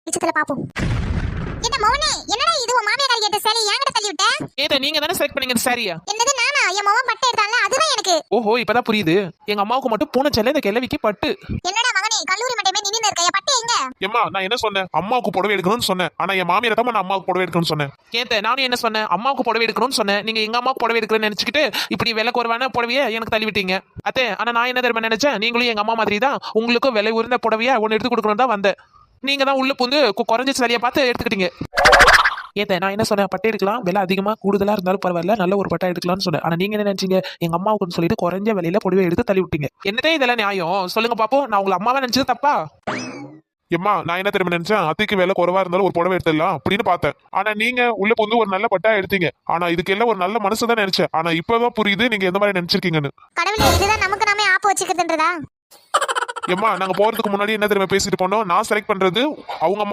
நிச்சயத்துல பாப்போம். என்ன மௌனே, என்னடா இது உன் மாமியார் கேட்ட சேலை என்கிட்ட தள்ளி விட்ட? ஏதா நீங்க தானே செலக்ட் பண்ணீங்க இந்த சாரியா? என்னது நானா? என் மவன் பட்டு எடுத்தான்ல, அதுதான் எனக்கு. ஓஹோ, இப்பதான் புரியுது. எங்க அம்மாவுக்கு மட்டும் பூனை சேலை, இந்த கிழவிக்கு பட்டு. என்னடா மகனே, கல்லூரி மட்டமே நின்னு இருக்க, என் பட்டு எங்க? ஏம்மா நான் என்ன சொன்னேன்? அம்மாவுக்கு புடவை எடுக்கணும்னு சொன்னேன். ஆனா என் மாமியார் தான் நான் அம்மாவுக்கு புடவை எடுக்கணும்னு சொன்னேன். ஏத்த நானும் என்ன சொன்னேன்? அம்மாவுக்கு புடவை எடுக்கணும்னு சொன்னேன். நீங்க எங்க அம்மாவுக்கு புடவை எடுக்கிறேன்னு நினைச்சுக்கிட்டு இப்படி விலை குறைவான புடவையை எனக்கு தள்ளி விட்டீங்க. அத்தே, ஆனா நான் என்ன தெரியுமா நினைச்சேன்? நீங்களும் எங்க அம்மா மாதிரி தான், உங்களுக்கும் விலை உயர்ந்த புடவையா ஒன்னு எடுத்து கொடுக்கணும் தான் வந்தேன். நீங்க தான் உள்ள புந்து குறைஞ்ச சரியா பார்த்து எடுத்துக்கிட்டீங்க. ஏத்த நான் என்ன சொன்னேன்? பட்டை எடுக்கலாம், விலை அதிகமா கூடுதலா இருந்தாலும் பரவாயில்ல, நல்ல ஒரு பட்டை எடுக்கலாம்னு சொன்னேன். ஆனா நீங்க என்ன நினைச்சீங்க? எங்க அம்மாவுக்குன்னு சொல்லிட்டு குறைஞ்ச விலையில புடவை எடுத்து தள்ளி விட்டீங்க. என்னதே இதெல்லாம் நியாயம்? சொல்லுங்க பாப்போம். நான் உங்களை அம்மாவா நினைச்சது தப்பா? ஏம்மா நான் என்ன தெரியுமா நினைச்சேன்? அத்தைக்கு விலை குறைவா இருந்தாலும் ஒரு புடவை எடுத்துடலாம் அப்படின்னு பார்த்தேன். ஆனா நீங்க உள்ள வந்து ஒரு நல்ல பட்டா எடுத்தீங்க. ஆனா இதுக்கு எல்லாம் ஒரு நல்ல மனசு தான் நினைச்சேன். ஆனா இப்பதான் புரியுது நீங்க எந்த மாதிரி நினைச்சிருக்கீங்கன்னு. கடவுளே, இதுதான் நமக்கு நாமே ஆப்பு வச்சுக்கிறதுன்றதா? ஏம்மா நாங்க போறதுக்கு முன்னாடி என்ன தெரியுமா பேசிட்டு போனோம்? நான் செலக்ட் பண்றது அவங்க அம்மா